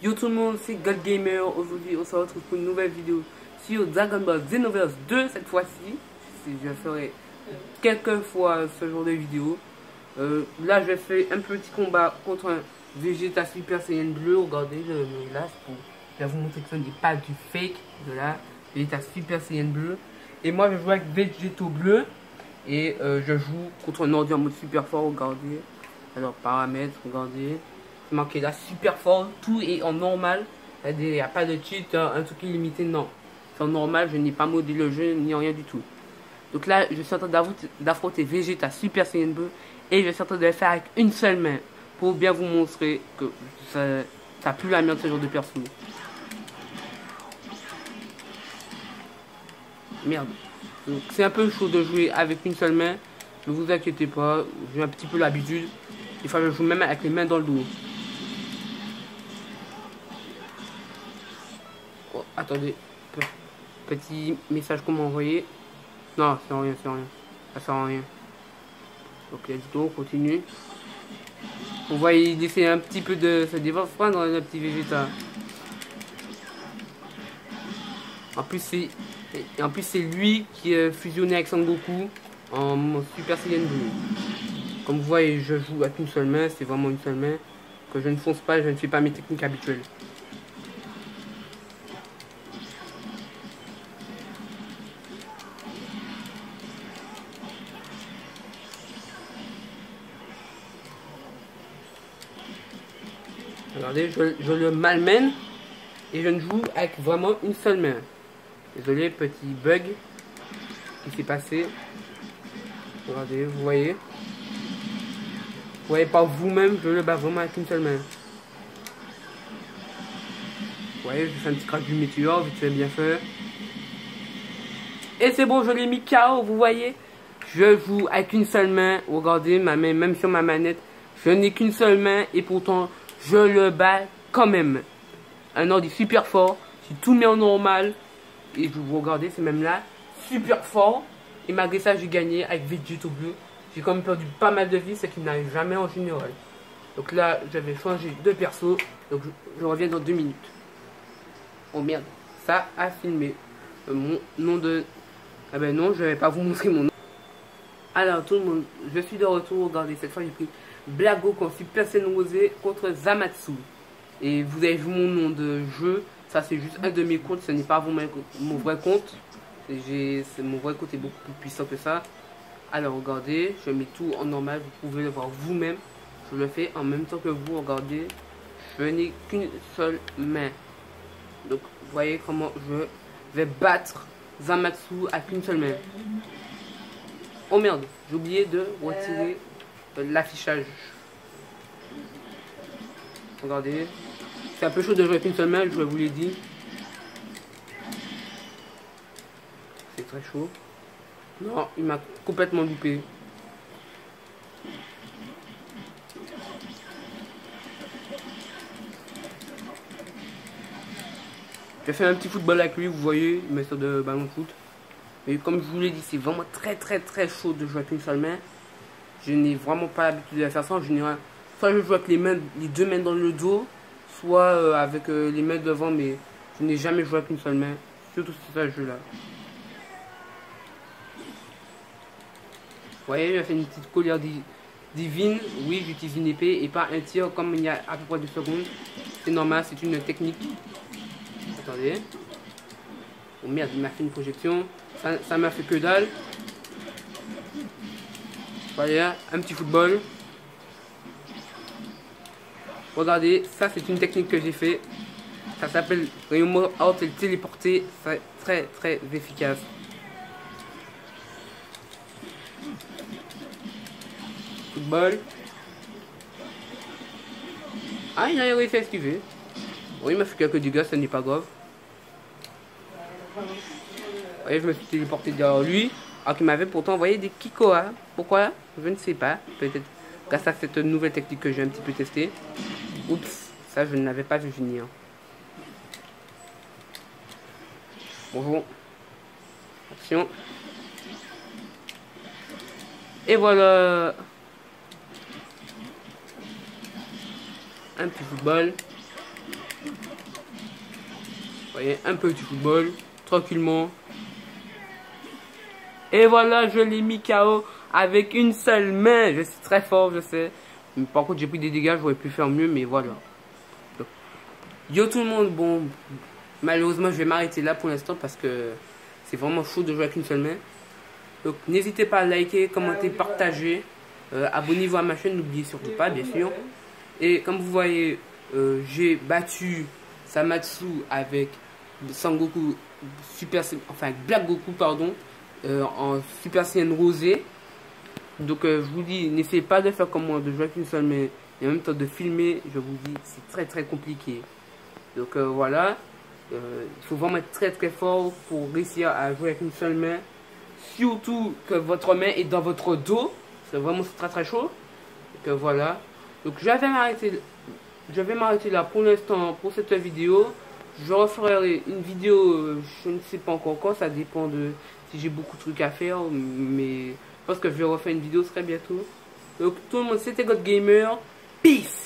Yo tout le monde, c'est God Gamer. Aujourd'hui, on se retrouve pour une nouvelle vidéo sur Dragon Ball Xenoverse 2 cette fois-ci. Je ferai quelques fois ce genre de vidéo. Là, je fais un petit combat contre un Vegeta Super Saiyan bleu. Regardez, je me lâche pour vous montrer que ce n'est pas du fake de la Vegeta Super Saiyan bleu. Et moi, je joue avec Vegeto bleu. Et je joue contre un ordi en mode super fort. Regardez. Alors, paramètres, regardez. C'est marqué là, super fort. Tout est en normal. Il n'y a pas de cheat, un truc illimité. Non. C'est en normal. Je n'ai pas modé le jeu, ni rien du tout. Donc là, je suis en train d'affronter Vegeta Super Saiyan bleu. Et je suis en train de le faire avec une seule main. Pour bien vous montrer que ça pue la merde ce genre de perso. Merde. Donc c'est un peu chaud de jouer avec une seule main. Ne vous inquiétez pas. J'ai un petit peu l'habitude. Des fois, je joue même avec les mains dans le dos. Oh, attendez. Petit message qu'on m'a envoyé. Non, c'est rien, c'est rien. Ça sert à rien. Ok, let's go, on continue. On voit, il essaie un petit peu de se défendre le petit Vegeta. En plus, c'est lui qui est fusionné avec Son Goku en Super Saiyan bleu. Comme vous voyez, je joue avec une seule main, c'est vraiment une seule main. Que je ne fonce pas, je ne fais pas mes techniques habituelles. Regardez, je le malmène et je ne joue avec vraiment une seule main. Désolé, petit bug qui s'est passé. Regardez, vous voyez. Vous voyez pas vous-même, je le bats vraiment avec une seule main. Vous voyez, je fais un petit crash du météore, vite fait, bien fait. Et c'est bon, je l'ai mis KO, vous voyez. Je joue avec une seule main. Regardez, ma main, même sur ma manette, je n'ai qu'une seule main et pourtant, je le bats quand même. Un ordi super fort, si tout met en normal. Et vous regardez, c'est même là, super fort. Et malgré ça, j'ai gagné avec Vegeto bleu. J'ai quand même perdu pas mal de vie, ce qui n'arrive jamais en général. Donc là, j'avais changé de perso. Donc je reviens dans 2 minutes. Oh merde, ça a filmé. Mon nom de... Ah ben non, je vais pas vous montrer mon nom. Alors tout le monde, je suis de retour. Regardez, cette fois j'ai pris Blago contre Super Saiyan Rosé contre Zamatsu. Et vous avez vu mon nom de jeu. Ça c'est juste un de mes comptes, ce n'est pas mon vrai compte. Mon vrai compte est beaucoup plus puissant que ça. Alors regardez, je mets tout en normal, vous pouvez le voir vous-même. Je le fais en même temps que vous, regardez. Je n'ai qu'une seule main. Donc vous voyez comment je vais battre Zamatsu avec une seule main. Oh merde, j'ai oublié de retirer l'affichage. Regardez. C'est un peu chaud de jouer avec une seule main, je vous l'ai dit. C'est très chaud. Non, il m'a complètement loupé. J'ai fait un petit football avec lui, vous voyez, il met sur de ballon de foot. Mais comme je vous l'ai dit, c'est vraiment très chaud de jouer avec une seule main. Je n'ai vraiment pas l'habitude de faire ça en général. Soit je joue avec les deux mains dans le dos, soit avec les mains devant, mais je n'ai jamais joué avec une seule main. Surtout sur ce jeu-là. Vous voyez, j'ai fait une petite collière divine. Oui, j'utilise une épée et pas un tir comme il y a à peu près 2 secondes. C'est normal, c'est une technique. Attendez. Oh merde, il m'a fait une projection. Ça m'a fait que dalle. Voilà, un petit football. Regardez, ça c'est une technique que j'ai fait. Ça s'appelle Rayon Out et téléporté. C'est très efficace. Football. Ah, il a réussi à esquiver. Oui, il m'a fait quelques dégâts, ce n'est pas grave. Vous voyez, je me suis téléporté derrière lui. Alors qu'il m'avait pourtant envoyé des Kikoa. Pourquoi? Je ne sais pas. Peut-être grâce à cette nouvelle technique que j'ai un petit peu testée. Oups, ça je ne l'avais pas vu venir. Bonjour. Action. Et voilà. Un petit football. voyez, un petit football, tranquillement. Et voilà, je l'ai mis KO avec une seule main. Je suis très fort, je sais. Mais par contre, j'ai pris des dégâts, j'aurais pu faire mieux, mais voilà. Donc, yo tout le monde, bon, malheureusement, je vais m'arrêter là pour l'instant parce que c'est vraiment chaud de jouer avec une seule main. Donc, n'hésitez pas à liker, commenter, partager. Abonnez-vous à ma chaîne, n'oubliez surtout pas, bien sûr. Et comme vous voyez, j'ai battu Samatsu avec Sangoku, enfin Black Goku, pardon, en Super Saiyan Rosé. Donc, je vous dis, n'essayez pas de faire comme moi, de jouer avec une seule main et en même temps de filmer. Je vous dis, c'est très compliqué. Donc, voilà. Il faut vraiment être très fort pour réussir à jouer avec une seule main. Surtout que votre main est dans votre dos. C'est vraiment très chaud. Donc voilà. Donc je vais m'arrêter là pour l'instant pour cette vidéo. Je referai une vidéo, je ne sais pas encore quand, ça dépend de si j'ai beaucoup de trucs à faire. Mais je pense que je vais refaire une vidéo très bientôt. Donc tout le monde, c'était God Gamer. Peace!